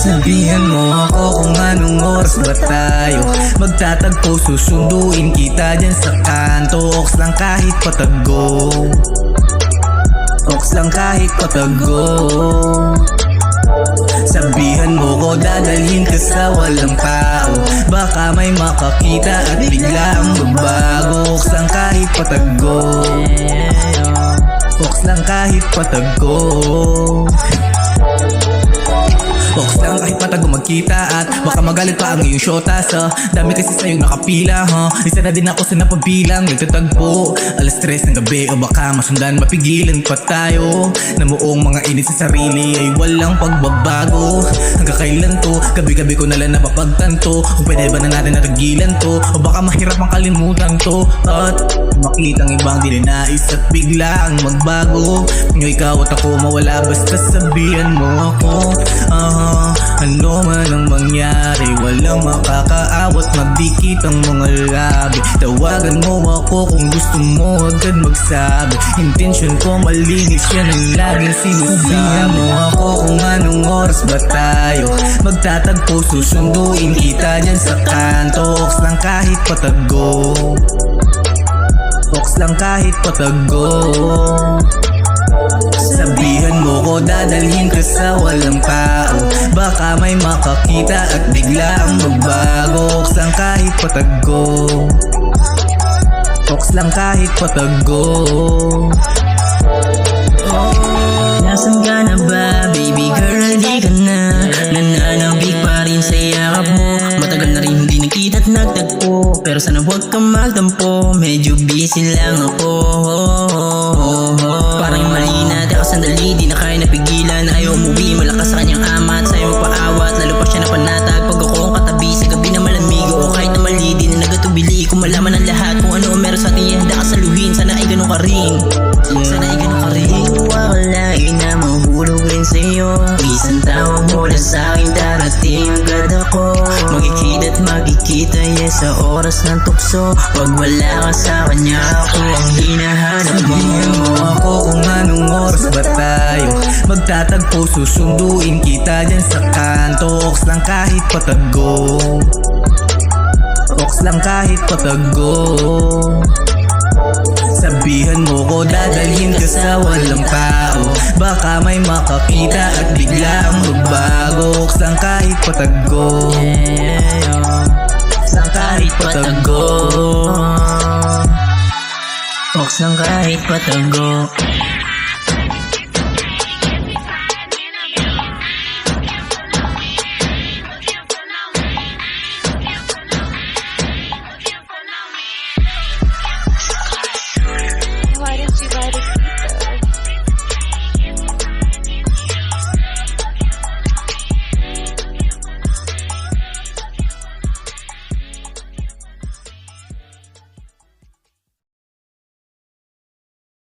Sabihan mo ako kung anong oras ba tayo magtatagpo, susunduin kita dyan sa kanto. Oks lang kahit patago, oks lang kahit patago. Sabihan mo ko dadalhin ka sa walang tao, baka may makakita at biglang magbago. Oks lang kahit patago, oks lang kahit patago. Oks lang kahit patago magkita at baka magalit pa ang iyong syota. Sa dami kasi sa'yong nakapila, isa na din ako sa napabilang nagtatagpo. Alas 3 ng gabi o baka masundan, mapigilan pa tayo. Namuong mga init sa sarili ay walang pagbabago. Hanggang kailan to, gabi-gabi ko nalang napapagtanto kung pwede ba na natin natagilan to, o baka mahirap ang kalimutan to. At makitang ibang dininais at biglang magbago. Ngayon ikaw at ako mawala, basta sabihan mo ako. Ano man ang mangyari, walang makakaawat, magdikit ang mga labi. Tawagan mo ako kung gusto mo, agad magsabi. Intensyon ko malinis, yan ang laging sinasabi. Mo ako kung anong oras ba tayo magtatagpo, susunduin kita dyan sa kanto. Oks lang kahit patago, oks lang kahit patago. Sabihan mo ko dadalhin ka sa walang tao, baka may makakita at biglang magbago. Oks lang kahit patago, oks lang kahit patago. Nasaan ka na ba, baby girl, di ka na nananabik pa rin sa yakap mo. Matagal na rin hindi nakita at nagtagpo, pero sana huwag kang magtampo, medyo busy lang ako. Parang mali na, teka sandali, di na kaya napigilan. Ayaw umuwi, malakas sa kanyang ama at sa'yo magpaawat, lalo pa siya napanatag pag ako ang katabi sa gabi na malamig. O kahit na mali, di na nagatubili, kung malaman ang lahat kung ano ang meron sa atin, handa ka saluhin. Sana ay ganun ka rin, sana ay ganun ka rin. Walain na mahulog rin sa'yo, isang tawag mo na sa'kin, darating agad ako. Magkikita at magkikita, yes, sa oras ng tukso. Pag wala ka sa kanya, ako ang hinahanap mo. Sabihan mo ako kung anong oras ba tayo magtatagpo, susunduin kita dyan sa kanto. Oks lang kahit patago, oks lang kahit patago. Sabihan mo ko dadalhin ka sa walang tao, baka may makakita at biglang magbago. Oks lang kahit patago, oks lang kahit patago. Oks lang kahit patago.